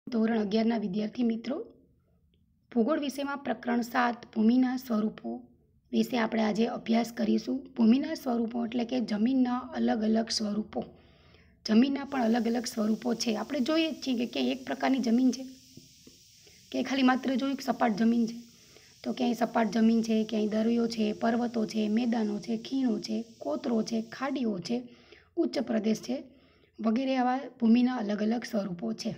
ધોરણ 11ના વિદ્યાર્થી મિત્રો, ભૂગોળ વિષયમાં પ્રકરણ 7 ભૂમિના સ્વરૂપો વિશે આપણે આજે અભ્યાસ કરીશું. ભૂમિના સ્વરૂપો એટલે કે જમીનના અલગ અલગ સ્વરૂપો. જમીનના પણ અલગ અલગ સ્વરૂપો છે. આપણે જોઈએ જ છીએ કે ક્યાંય એક પ્રકારની જમીન છે, કે ખાલી માત્ર જોયું કે સપાટ જમીન છે, તો ક્યાંય સપાટ જમીન છે, ક્યાંય દરિયો છે, પર્વતો છે, મેદાનો છે, ખીણો છે, કોતરો છે, ખાડીઓ છે, ઉચ્ચ પ્રદેશ છે વગેરે આવા ભૂમિના અલગ અલગ સ્વરૂપો છે.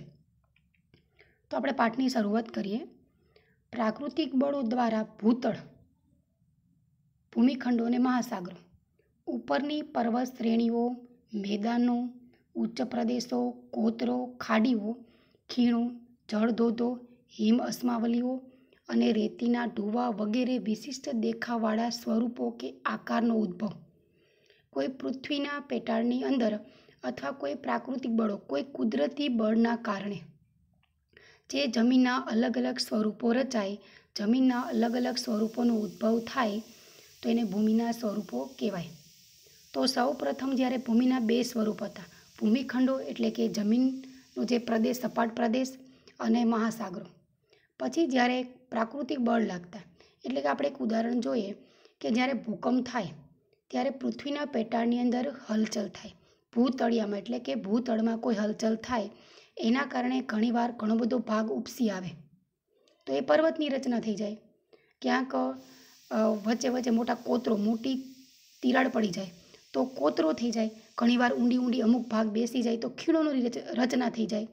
તો આપણે પાઠની શરૂઆત કરીએ. પ્રાકૃતિક બળો દ્વારા ભૂતળ, ભૂમિખંડો અને મહાસાગરો, ઉપરની પર્વત શ્રેણીઓ, મેદાનો, ઉચ્ચ પ્રદેશો, કોતરો, ખાડીઓ, ખીણો, જળધોધો, હિમ અસ્માવલીઓ અને રેતીના ઢૂવા વગેરે વિશિષ્ટ દેખાવવાળા સ્વરૂપો કે આકારનો ઉદ્ભવ કોઈ પૃથ્વીના પેટાળની અંદર અથવા કોઈ પ્રાકૃતિક બળો, કોઈ કુદરતી બળના કારણે જે જમીનના અલગ અલગ સ્વરૂપો રચાય, જમીનના અલગ અલગ સ્વરૂપોનો ઉદ્ભવ થાય તો એને ભૂમિના સ્વરૂપો કહેવાય. તો સૌ પ્રથમ જ્યારે ભૂમિના બે સ્વરૂપ હતા, ભૂમિખંડો એટલે કે જમીનનો જે પ્રદેશ, સપાટ પ્રદેશ, અને મહાસાગરો. પછી જ્યારે પ્રાકૃતિક બળ લાગતા, એટલે કે આપણે એક ઉદાહરણ જોઈએ કે જ્યારે ભૂકંપ થાય ત્યારે પૃથ્વીના પેટાળની અંદર હલચલ થાય, ભૂતળિયામાં એટલે કે ભૂતળમાં કોઈ હલચલ થાય, એના કારણે ઘણીવાર ઘણો બધો ભાગ ઉપસી આવે તો એ પર્વતની રચના થઈ જાય. ક્યાંક વચ્ચે વચ્ચે મોટા કોતરો, મોટી તિરાડ પડી જાય તો કોતરો થઈ જાય. ઘણીવાર ઊંડી અમુક ભાગ બેસી જાય તો ખીણોની રચના થઈ જાય.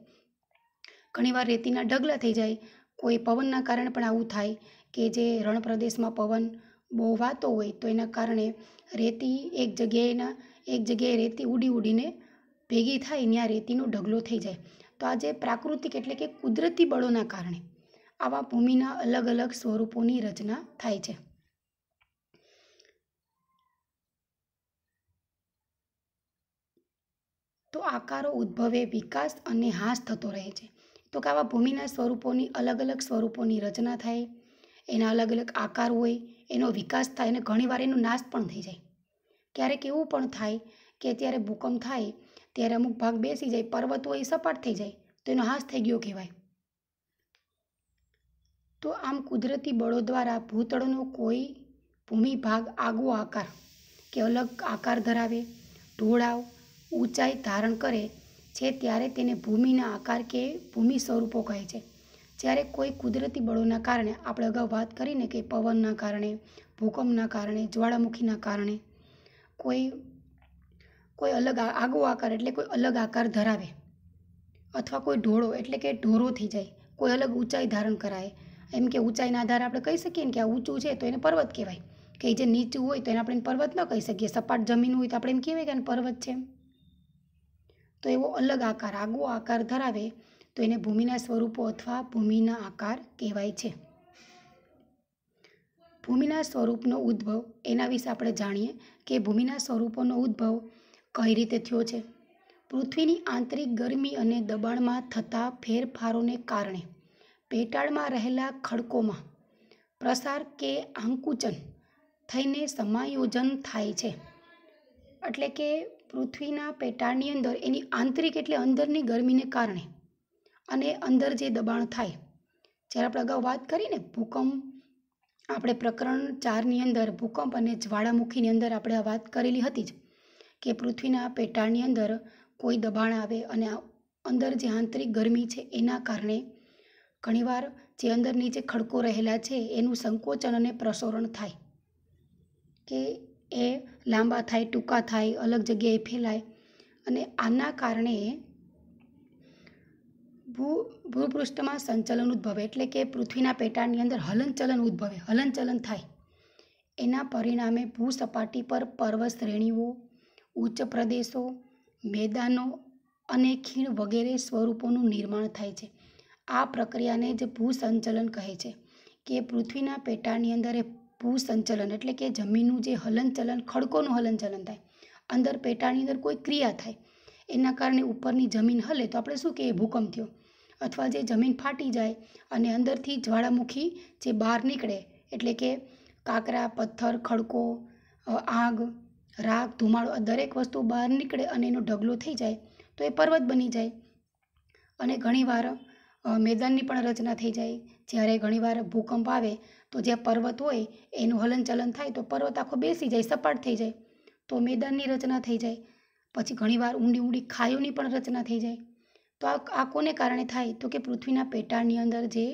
ઘણીવાર રેતીના ઢગલા થઈ જાય. કોઈ પવનના કારણે પણ આવું થાય કે જે રણ પ્રદેશમાં પવન બહુ વાતો હોય તો એના કારણે રેતી એક જગ્યાએ રેતી ઉડીને ભેગી થાય, ત્યાં રેતીનો ઢગલો થઈ જાય. તો આ જે પ્રાકૃતિક એટલે કે કુદરતી બળોના કારણે આવા ભૂમિના અલગ અલગ સ્વરૂપોની રચના થાય છે. તો આકારો ઉદ્ભવે, વિકાસ અને હાસ થતો રહે છે. તો કે આવા ભૂમિના સ્વરૂપોની અલગ અલગ સ્વરૂપોની રચના થાય, એના અલગ અલગ આકાર હોય, એનો વિકાસ થાય અને ઘણીવાર એનો નાશ પણ થઈ જાય. ક્યારેક એવું પણ થાય કે ત્યારે ભૂકંપ થાય ત્યારે અમુક ભાગ બેસી જાય, પર્વત હોય એ સપાટ થઈ જાય તો એનો હાશ થઈ ગયો કહેવાય. તો આમ કુદરતી બળો દ્વારા ભૂતળનો કોઈ ભૂમિભાગ આગવો આકાર કે અલગ આકાર ધરાવે, ઢોળાવ, ઊંચાઈ ધારણ કરે છે ત્યારે તેને ભૂમિના આકાર કે ભૂમિ સ્વરૂપો કહે છે. જ્યારે કોઈ કુદરતી બળોના કારણે, આપણે અગાઉ વાત કરીને કે પવનના કારણે, ભૂકંપના કારણે, જ્વાળામુખીના કારણે કોઈ અલગ આગવો આકાર એટલે કોઈ અલગ આકાર ધરાવે, અથવા કોઈ ઢોળો એટલે કે ઢોરો થઈ જાય, કોઈ અલગ ઊંચાઈ ધારણ કરાય. એમ કે ઊંચાઈના આધારે આપણે કહી શકીએ ને કે આ ઊંચું છે તો એને પર્વત કહેવાય, કે જે નીચું હોય તો એને આપણે પર્વત ન કહી શકીએ. સપાટ જમીન હોય તો આપણે એમ કહેવાય કે એને પર્વત છે. તો એવો અલગ આકાર, આગવો આકાર ધરાવે તો એને ભૂમિના સ્વરૂપો અથવા ભૂમિના આકાર કહેવાય છે. ભૂમિના સ્વરૂપનો ઉદ્ભવ, એના વિશે આપણે જાણીએ કે ભૂમિના સ્વરૂપોનો ઉદ્ભવ કઈ રીતે થયો છે. પૃથ્વીની આંતરિક ગરમી અને દબાણમાં થતા ફેરફારોને કારણે પેટાળમાં રહેલા ખડકોમાં પ્રસાર કે આંકુચન થઈને સમાયોજન થાય છે. એટલે કે પૃથ્વીના પેટાળની અંદર એની આંતરિક એટલે અંદરની ગરમીને કારણે અને અંદર જે દબાણ થાય, જ્યારે આપણે અગાઉ વાત કરીને ભૂકંપ, આપણે પ્રકરણ 4ની અંદર ભૂકંપ અને જ્વાળામુખીની અંદર આપણે આ વાત કરેલી હતી જ કે પૃથ્વીના પેટાળની અંદર કોઈ દબાણ આવે અને અંદર જે આંતરિક ગરમી છે એના કારણે ઘણીવાર જે અંદર નીચે ખડકો રહેલા છે એનું સંકોચન અને પ્રસરણ થાય, કે એ લાંબા થાય, ટૂંકા થાય, અલગ જગ્યાએ ફેલાય, અને આના કારણે ભૂપૃષ્ઠમાં સંચલન ઉદ્ભવે, એટલે કે પૃથ્વીના પેટાળની અંદર હલનચલન ઉદ્ભવે, હલનચલન થાય. એના પરિણામે ભૂસપાટી પર પર્વત શ્રેણીઓ, ઉચ્ચ પ્રદેશો, મેદાનો અને ખીણ વગેરે સ્વરૂપોનું નિર્માણ થાય છે. આ પ્રક્રિયાને જ ભૂસંચલન કહે છે. કે પૃથ્વીના પેટાળની અંદર એ ભૂસંચલન એટલે કે જમીનનું જે હલનચલન, ખડકોનું હલનચલન થાય, અંદર પેટાળની અંદર કોઈ ક્રિયા થાય, એના કારણે ઉપરની જમીન હલે તો આપણે શું કહીએ, ભૂકંપ થયો. અથવા જે જમીન ફાટી જાય અને અંદરથી જ્વાળામુખી જે બહાર નીકળે, એટલે કે કાંકરા, પથ્થર, ખડકો, આગ, રાખ, ધુમાડો, આ દરેક વસ્તુ બહાર નીકળે અને એનો ઢગલો થઈ જાય તો એ પર્વત બની જાય. અને ઘણીવાર મેદાનની પણ રચના થઈ જાય. જ્યારે ઘણીવાર ભૂકંપ આવે તો જે પર્વત હોય એનું હલનચલન થાય તો પર્વત આખો બેસી જાય, સપાટ થઈ જાય, તો મેદાનની રચના થઈ જાય. પછી ઘણીવાર ઊંડી ઊંડી ખાઈઓની પણ રચના થઈ જાય. તો આ કોને કારણે થાય? તો કે પૃથ્વીના પેટાળની અંદર જે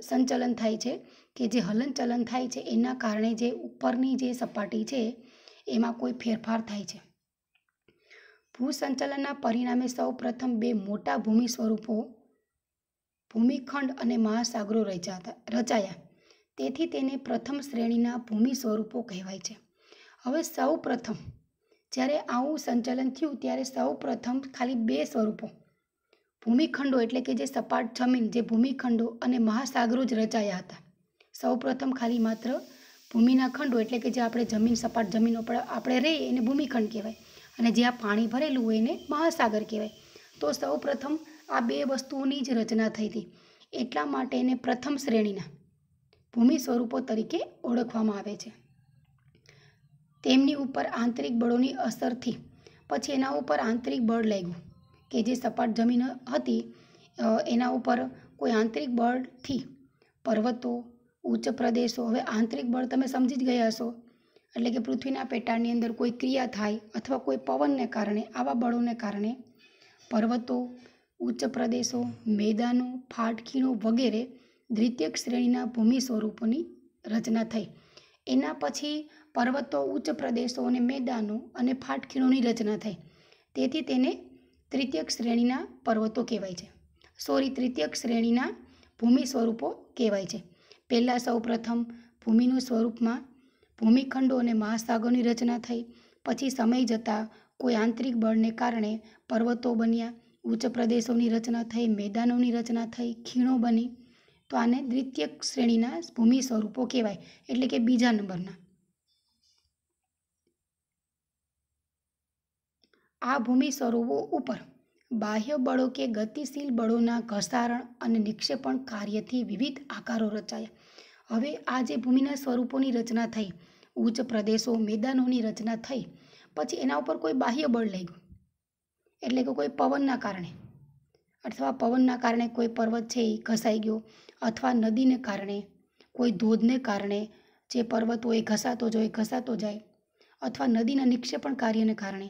સંચલન થાય છે, કે જે હલનચલન થાય છે, એના કારણે જે ઉપરની જે સપાટી છે એમાં કોઈ ફેરફાર થાય છે. ભૂસંચલનના પરિણામે સૌ પ્રથમ બે મોટા ભૂમિ સ્વરૂપો ભૂમિખંડ અને મહાસાગરો રચાયા. તેથી તેને પ્રથમ શ્રેણીના ભૂમિ સ્વરૂપો કહેવાય છે. હવે સૌ પ્રથમ જ્યારે આવું સંચલન થયું ત્યારે સૌ પ્રથમ ખાલી બે સ્વરૂપો ભૂમિખંડો એટલે કે જે સપાટ જમીન, જે ભૂમિખંડો અને મહાસાગરો જ રચાયા હતા. સૌ પ્રથમ ખાલી માત્ર ભૂમિના ખંડો એટલે કે જે આપણે જમીન, સપાટ જમીનો પર આપણે રહીએ એને ભૂમિખંડ કહેવાય, અને જ્યાં પાણી ભરેલું હોય એને મહાસાગર કહેવાય. તો સૌ પ્રથમ આ બે વસ્તુઓની જ રચના થઈ હતી. એટલા માટે એને પ્રથમ શ્રેણીના ભૂમિ સ્વરૂપો તરીકે ઓળખવામાં આવે છે. તેમની ઉપર આંતરિક બળોની અસરથી પછી એના ઉપર આંતરિક બળ લાગ્યું, કે જે સપાટ જમીન હતી એના ઉપર કોઈ આંતરિક બળથી પર્વતો, ઉચ્ચ પ્રદેશો, હવે આંતરિક બળ તમે સમજી જ ગયા હશો, એટલે કે પૃથ્વીના પેટાળની અંદર કોઈ ક્રિયા થાય અથવા કોઈ પવનને કારણે, આવા બળોને કારણે પર્વતો, ઉચ્ચ પ્રદેશો, મેદાનો, ફાટખીણો વગેરે દ્વિતીયક શ્રેણીના ભૂમિ સ્વરૂપોની રચના થઈ. એના પછી પર્વતો, ઉચ્ચ પ્રદેશો અને મેદાનો અને ફાટખીણોની રચના થઈ. તેથી તેને તૃતીયક શ્રેણીના પર્વતો કહેવાય છે. તૃતીયક શ્રેણીના ભૂમિ સ્વરૂપો કહેવાય છે. પહેલાં સૌ પ્રથમ ભૂમિનું સ્વરૂપમાં ભૂમિખંડો અને મહાસાગરોની રચના થઈ. પછી સમય જતાં કોઈ આંતરિક બળને કારણે પર્વતો બન્યા, ઉચ્ચ પ્રદેશોની રચના થઈ, મેદાનોની રચના થઈ, ખીણો બની. તો આને દ્વિતીયક શ્રેણીના ભૂમિ સ્વરૂપો કહેવાય, એટલે કે બીજા નંબરના. આ ભૂમિ સ્વરૂપો ઉપર બાહ્ય બળો કે ગતિશીલ બળોના ઘસારણ અને નિક્ષેપણ કાર્યથી વિવિધ આકારો રચાયા. હવે આ જે ભૂમિના સ્વરૂપોની રચના થઈ, ઉચ્ચ પ્રદેશો, મેદાનોની રચના થઈ, પછી એના ઉપર કોઈ બાહ્ય બળ લાગ્યું, એટલે કે કોઈ પવનના કારણે, અથવા પવનના કારણે કોઈ પર્વત છે એ ઘસાઈ ગયો, અથવા નદીને કારણે, કોઈ ધોધને કારણે જે પર્વત હોય ઘસાતો જાય, અથવા નદીના નિક્ષેપણ કાર્યને કારણે,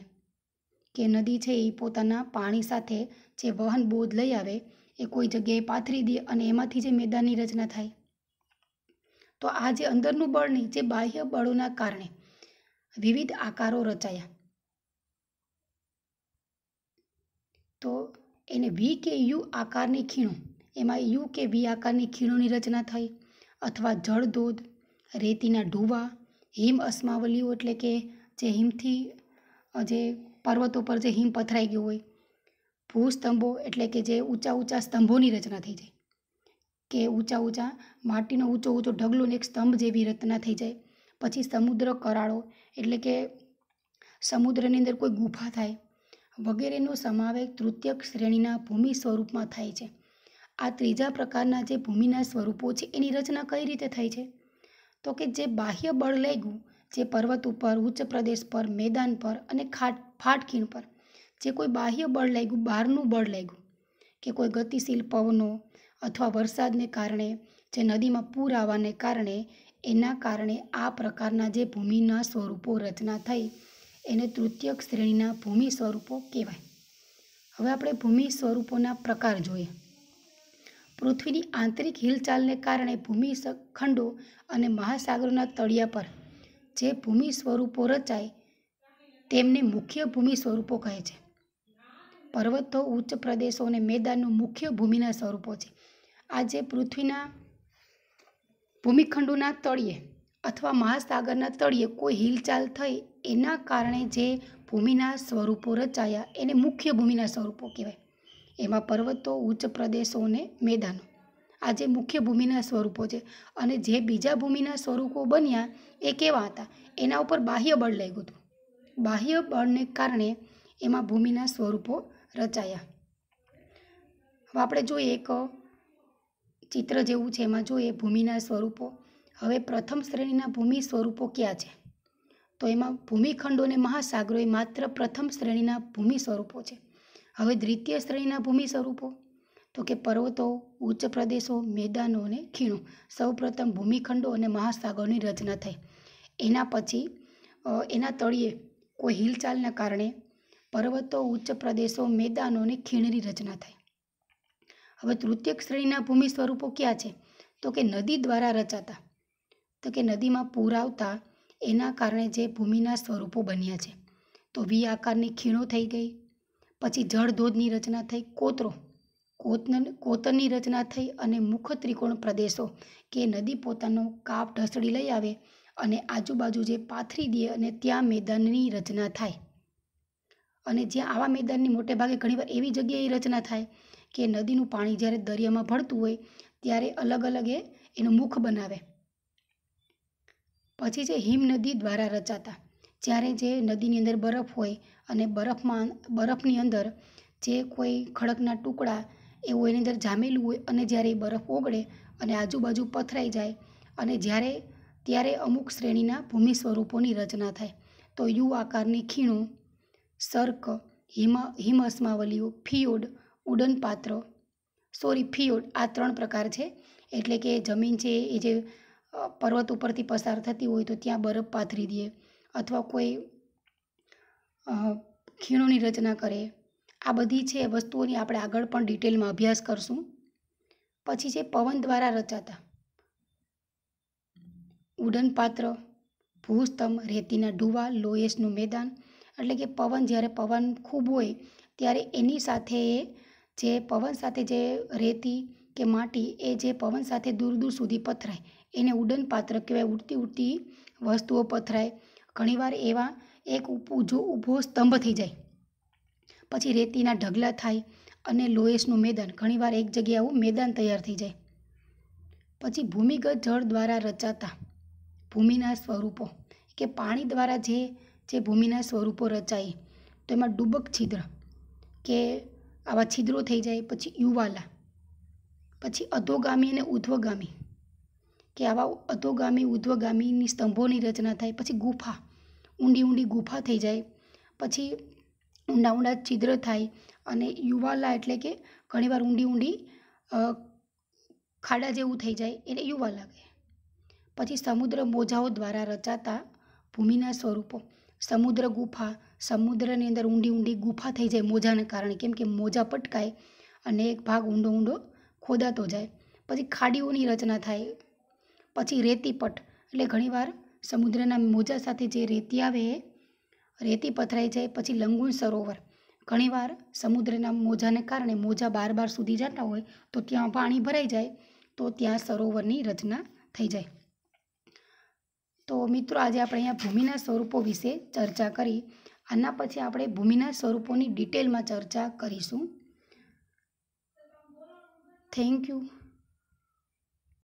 કે નદી છે એ પોતાના પાણી સાથે જે વહન બોધ લઈ આવે એ કોઈ જગ્યાએ પાથરી દે અને એમાંથી જે મેદાનની રચના થાય. તો આ જે અંદરનું બળ નહીં, જે બાહ્ય બળોના કારણે વિવિધ આકારો રચાયા. તો એને વી કે યુ આકારની ખીણો, એમાં યુ કે વી આકારની ખીણોની રચના થઈ, અથવા જળધોધ, રેતીના ઢૂવા, હિમ અસ્માવલીઓ એટલે કે જે હિમથી જે પર્વતો પર જે હિમ પથરાઈ ગયું હોય, ભૂસ્તંભો એટલે કે જે ઊંચા ઊંચા સ્તંભોની રચના થઈ જાય, કે ઊંચા માટીનો ઊંચો ઢગલો ને એક સ્તંભ જેવી રચના થઈ જાય. પછી સમુદ્ર કરાળો એટલે કે સમુદ્રની અંદર કોઈ ગુફા થાય વગેરેનો સમાવેશ તૃતીયક શ્રેણીના ભૂમિ સ્વરૂપમાં થાય છે. આ ત્રીજા પ્રકારના જે ભૂમિના સ્વરૂપો છે એની રચના કઈ રીતે થઈ છે? તો કે જે બાહ્ય બળ લાગ્યું, જે પર્વત ઉપર, ઉચ્ચ પ્રદેશ પર, મેદાન પર અને ફાટખીણ પર જે કોઈ બાહ્ય બળ લાગ્યું, બહારનું બળ લાગ્યું, કે કોઈ ગતિશીલ પવનો અથવા વરસાદને કારણે, જે નદીમાં પૂર આવવાને કારણે, એના કારણે આ પ્રકારના જે ભૂમિના સ્વરૂપો રચના થઈ એને તૃતીયક શ્રેણીના ભૂમિ સ્વરૂપો કહેવાય. હવે આપણે ભૂમિ સ્વરૂપોના પ્રકાર જોઈએ. પૃથ્વીની આંતરિક હિલચાલને કારણે ભૂમિખંડો અને મહાસાગરોના તળિયા પર જે ભૂમિ સ્વરૂપો રચાય તેમને મુખ્ય ભૂમિ સ્વરૂપો કહે છે. પર્વતો, ઉચ્ચ પ્રદેશો અને મેદાનો મુખ્ય ભૂમિના સ્વરૂપો છે. આ જે પૃથ્વીના ભૂમિખંડોના તળિયે અથવા મહાસાગરના તળિયે કોઈ હિલચાલ થઈ એના કારણે જે ભૂમિના સ્વરૂપો રચાયા એને મુખ્ય ભૂમિના સ્વરૂપો કહેવાય. એમાં પર્વતો, ઉચ્ચ પ્રદેશો અને મેદાનો આ જે મુખ્ય ભૂમિના સ્વરૂપો છે. અને જે બીજા ભૂમિના સ્વરૂપો બન્યા એ કેવા હતા? એના ઉપર બાહ્ય બળ લાગ્યું હતું. બાહ્ય બળને કારણે એમાં ભૂમિના સ્વરૂપો રચાયા. હવે આપણે જોઈએ એક ચિત્ર જેવું છે, એમાં જોઈએ ભૂમિના સ્વરૂપો. હવે પ્રથમ શ્રેણીના ભૂમિ સ્વરૂપો ક્યાં છે? તો એમાં ભૂમિખંડો અને મહાસાગરો એ માત્ર પ્રથમ શ્રેણીના ભૂમિ સ્વરૂપો છે. હવે દ્વિતીય શ્રેણીના ભૂમિ સ્વરૂપો, તો કે પર્વતો, ઉચ્ચ પ્રદેશો, મેદાનો અને ખીણો. સૌપ્રથમ ભૂમિખંડો અને મહાસાગરોની રચના થઈ. એના પછી એના તળિયે કોઈ હિલચાલના કારણે પર્વતો, ઉચ્ચ પ્રદેશો, મેદાનો અને ખીણની રચના થઈ. હવે તૃતીયક શ્રેણીના ભૂમિ સ્વરૂપો ક્યાં છે? તો કે નદી દ્વારા રચાતા. તો કે નદીમાં પૂર આવતા એના કારણે જે ભૂમિના સ્વરૂપો બન્યા છે. તો વી આકારની ખીણો થઈ ગઈ. પછી જળધોધની રચના થઈ. કોતરની રચના થઈ અને મુખ ત્રિકોણ પ્રદેશો કે નદી પોતાનો કાપ ઢસડી લઈ આવે અને આજુબાજુ જે પાથરી દે અને ત્યાં મેદાનની રચના થાય. અને જ્યાં આવા મેદાનની મોટે ભાગે ઘણીવાર એવી જગ્યાએ રચના થાય કે નદીનું પાણી જ્યારે દરિયામાં ભળતું હોય ત્યારે અલગ અલગ એનું મુખ બનાવે. પછી છે હિમનદી દ્વારા રચાતા. જ્યારે જે નદીની અંદર બરફ હોય અને બરફની અંદર જે કોઈ ખડકના ટુકડા એવું એની અંદર જામેલું હોય અને જ્યારે એ બરફ ઓગળે અને આજુબાજુ પથરાઈ જાય અને ત્યારે અમુક શ્રેણીના ભૂમિ સ્વરૂપોની રચના થાય. તો યુ આકારની ખીણો, સર્ક, હિમ અસ્માવલીઓ, ફિયોડ, ઉડન પાત્ર, ફિયોડ, આ 3 પ્રકાર છે. એટલે કે જમીન છે એ જે પર્વત ઉપરથી પસાર થતી હોય તો ત્યાં બરફ પાથરી દે અથવા કોઈ ખીણોની રચના કરે. આ બધી છે વસ્તુઓની આપણે આગળ પણ ડિટેલમાં અભ્યાસ કરશું. પછી છે પવન દ્વારા રચાતા. ઉડન પાત્ર, ભૂસ્તંભ, રેતીના ઢૂવા, લોએસનું મેદાન. એટલે કે જ્યારે પવન ખૂબ હોય ત્યારે એની સાથે જે પવન સાથે જે રેતી કે માટી એ જે પવન સાથે દૂર દૂર સુધી પથરાય એને ઉડન પાત્ર કહેવાય. ઉડતી વસ્તુઓ પથરાય. ઘણીવાર એવા એક ઊભો સ્તંભ થઈ જાય. પછી રેતીના ઢગલા થાય અને લોએસનું મેદાન. ઘણીવાર એક જગ્યાએ આવું મેદાન તૈયાર થઈ જાય. પછી ભૂમિગત જળ દ્વારા રચાતા ભૂમિના સ્વરૂપો કે પાણી દ્વારા જે ભૂમિના સ્વરૂપો રચાય તો એમાં ડૂબક છિદ્ર કે આવા છિદ્રો થઈ જાય. પછી યુવાલા, પછી અધોગામી અને ઉધ્વગામી કે આવા અધોગામી ઉધ્વગામીની સ્તંભોની રચના થાય. પછી ગુફા, ઊંડી ગુફા થઈ જાય. પછી ઊંડા છિદ્ર થાય અને યુવાલા એટલે કે ઘણીવાર ઊંડી ખાડા જેવું થઈ જાય એને યુવાલા કહે. પછી સમુદ્ર મોજાઓ દ્વારા રચાતા ભૂમિના સ્વરૂપો. સમુદ્ર ગુફા, સમુદ્રની અંદર ઊંડી ગુફા થઈ જાય મોજાને કારણે, કેમ કે મોજા પટકાય અને એક ભાગ ઊંડો ખોદાતો જાય. પછી ખાડીઓની રચના થાય. પછી રેતીપટ એટલે ઘણીવાર સમુદ્રના મોજા સાથે જે રેતી આવે રેતી પથરાઈ જાય. પછી લંગુન સરોવર, ઘણીવાર સમુદ્રના મોજાને કારણે મોજા બાર સુધી જતા હોય તો ત્યાં પાણી ભરાઈ જાય તો ત્યાં સરોવરની રચના થઈ જાય. તો મિત્રો આજે આપણે અહીંયા ભૂમિના સ્વરૂપો વિશે ચર્ચા કરી. આના પછી આપણે ભૂમિના સ્વરૂપોની ડિટેલમાં ચર્ચા કરીશું. Thank you.